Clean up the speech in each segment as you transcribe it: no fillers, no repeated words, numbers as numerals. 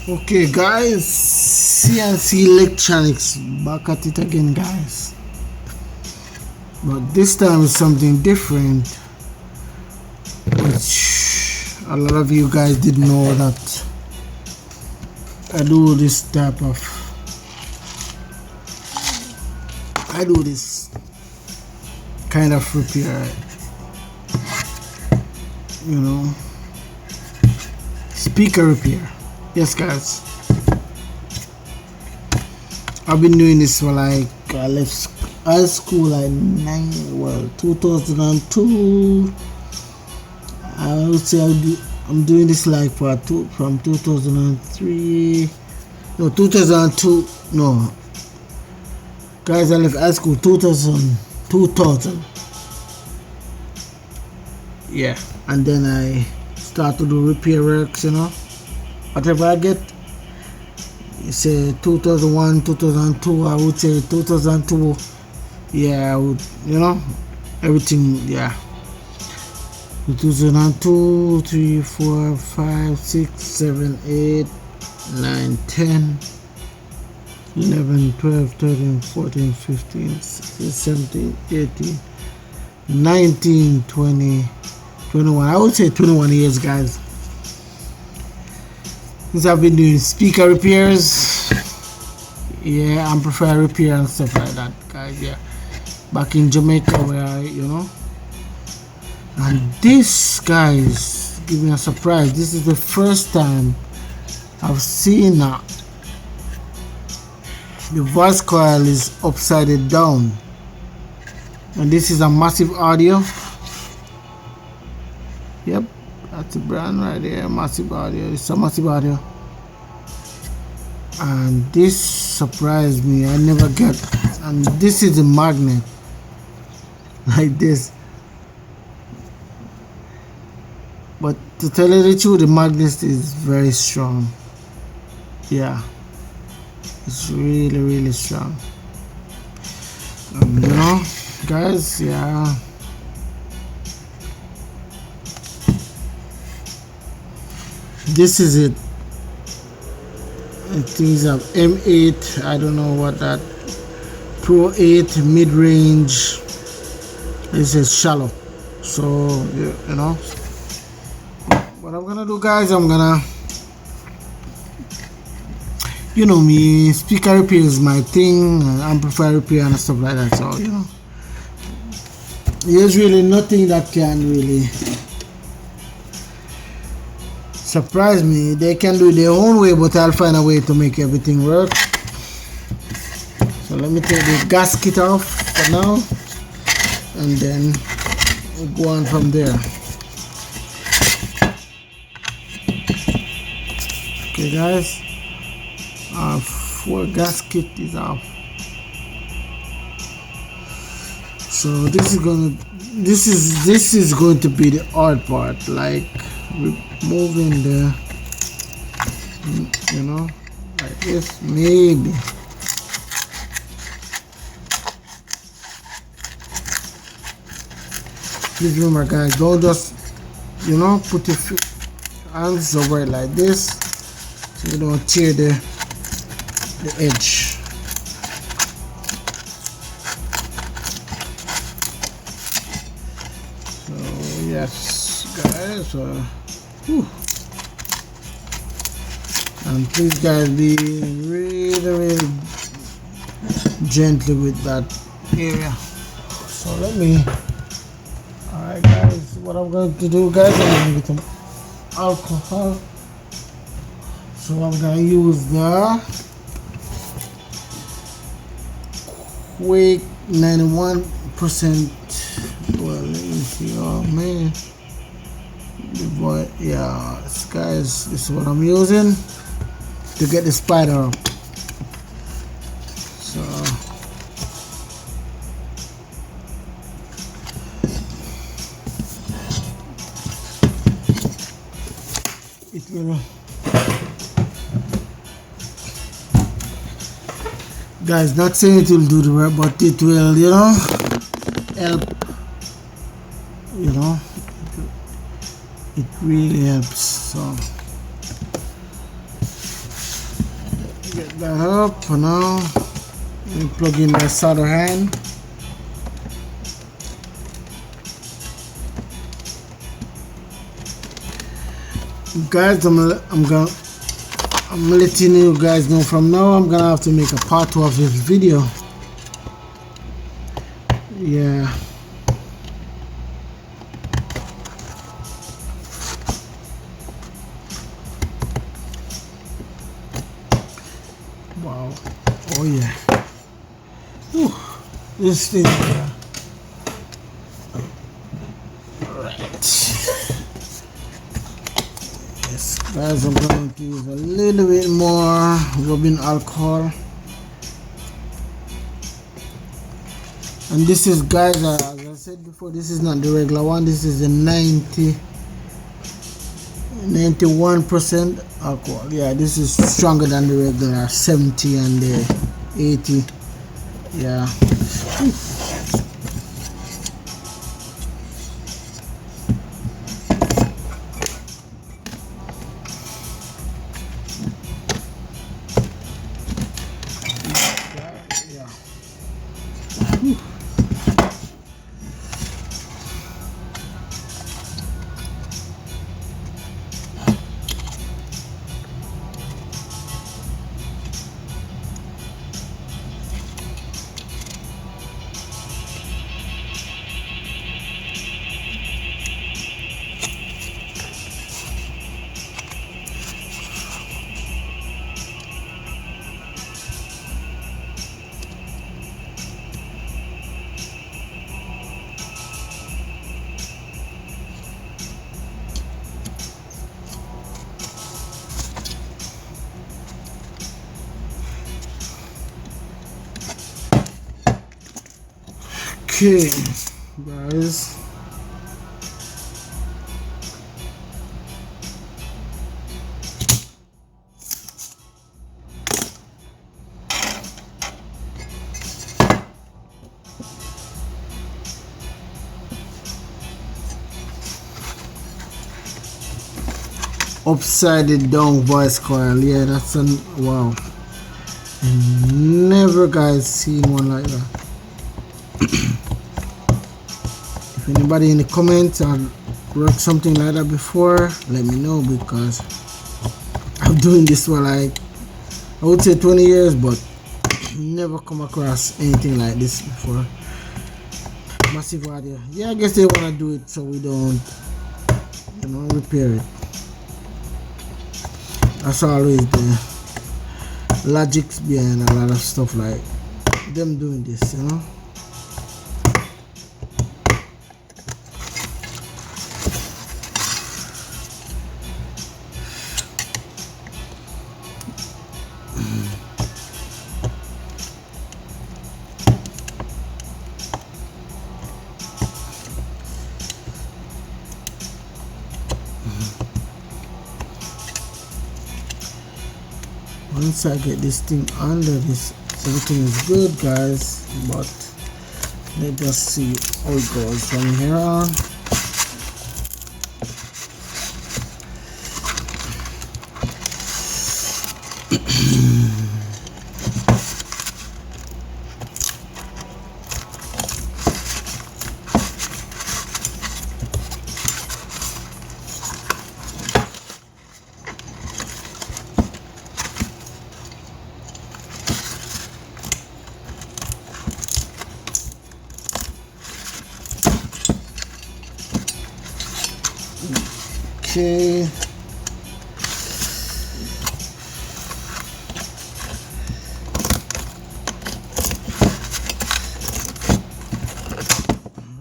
Okay guys, CNC electronics back at it again guys, but this time is something different, which a lot of you guys didn't know that I do this kind of repair, you know, speaker repair. Yes guys, I've been doing this for like I left high school like 2002. I would say I'm doing this like from 2003, no 2002, no guys, I left high school 2000, yeah, and then I start to do repair works, you know, whatever I get. You say 2001, 2002, I would say 2002, yeah, I would, you know, everything, yeah. 2002, 3, 4, 5, 6, 7, 8, 9, 10, 11, 12, 13, 14, 15, 16, 17, 18, 19, 20, 21. I would say 21 years, guys, since I've been doing speaker repairs, yeah, amplifier repair and stuff like that, guys, yeah. Back in Jamaica, where you know. And this, guys, give me a surprise. This is the first time I've seen the voice coil is upside down, and this is a massive audio. Yep, that's the brand right there, massive audio. It's a massive audio, and this surprised me. I never get, and this is a magnet like this. But to tell you the truth, the magnet is very strong. Yeah, it's really strong. You know, guys, yeah. This is it. It is a M8. I don't know what that. Pro 8 mid-range. This is shallow. So you know. What I'm gonna do, guys, I'm gonna, you know me, speaker repair is my thing, amplifier repair and stuff like that. So you know, there's really nothing that can really surprise me. They can do it their own way, but I'll find a way to make everything work. So let me take the gasket off for now, and then we'll go on from there. Okay guys, our 4 gasket is off. So this is going to be the hard part, like removing the, you know, like this maybe. Please remember, guys, don't just, you know, put your hands over it like this, so you don't tear the edge. So yes, guys, and please, guys, be really gently with that area. So let me. Alright, guys, what I'm going to do, guys, I'm going to get some alcohol. So I'm going to use the Quake 91%. Well, let me see. Oh man, the boy, yeah, guys, this is what I'm using to get the spider up. So it will, guys, not saying it will do the work, but it will, you know, help, you know, it really helps. So get that up for now. Let me plug in my solder hand. Guys, I'm letting you guys know from now I'm gonna have to make a part 2 of this video. Yeah. Wow. Oh yeah. Whew. This thing. Right. Yes, guys, I'm going to use a little bit more rubbing alcohol. And this is, guys, as I said before, this is not the regular one. This is the 91% alcohol. Yeah, this is stronger than the regular 70 and the 80. Yeah. Okay, guys. Upside down voice coil. Yeah, that's an wow. I never, guys, seen one like that. If anybody in the comments have worked something like that before, let me know, because I'm doing this for like, I would say 20 years, but never come across anything like this before. Massive audio. Yeah, I guess they want to do it so we don't, you know, repair it. That's always the logics behind a lot of stuff, like them doing this, you know. Once I get this thing under this, everything is good, guys, but let's just see how it goes from here on. Okay.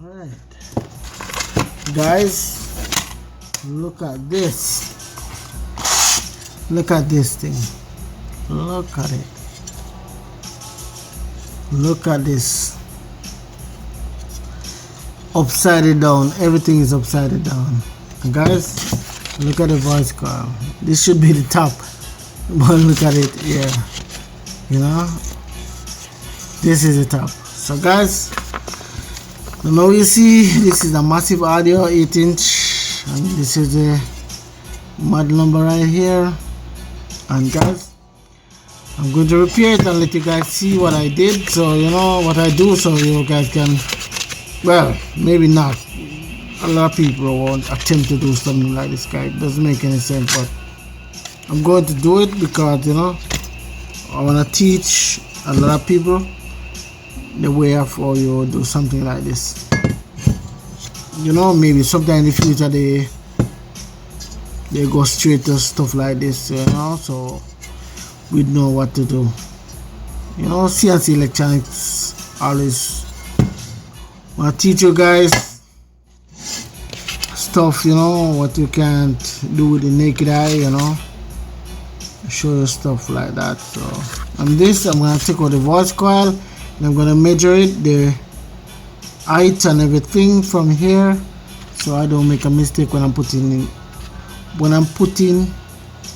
Alright. Guys, look at this. Look at this thing. Look at it. Look at this. Upside down. Everything is upside down. Guys, look at the voice coil. This should be the top, but look at it. Yeah, you know, this is the top. So guys, now you see this is a massive audio, 8-inch, and this is the mod number right here. And guys, I'm going to repair it and let you guys see what I did, so you know what I do, so you guys can, well, maybe not. A lot of people won't attempt to do something like this, guy. It doesn't make any sense, but I'm going to do it because, you know, I want to teach a lot of people the way of how you do something like this. You know, maybe sometime in the future they go straight to stuff like this, you know, so we know what to do. You know, CNC electronics always want to teach you guys stuff, you know, what you can't do with the naked eye, you know. Show you stuff like that. So on this, I'm gonna take out the voice coil and I'm gonna measure it, the height and everything from here, so I don't make a mistake when I'm putting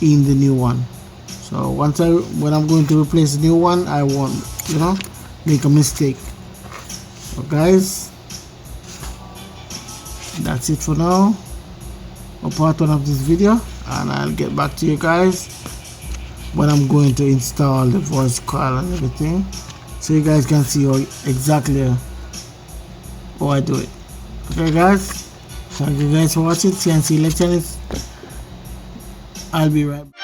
in the new one. So when I'm going to replace the new one, I won't, you know, make a mistake. So guys, that's it for now for part 1 of this video, and I'll get back to you guys when I'm going to install the voice coil and everything, so you guys can see exactly how I do it. Okay guys, thank you guys for watching CNC Electronics. I'll be right back.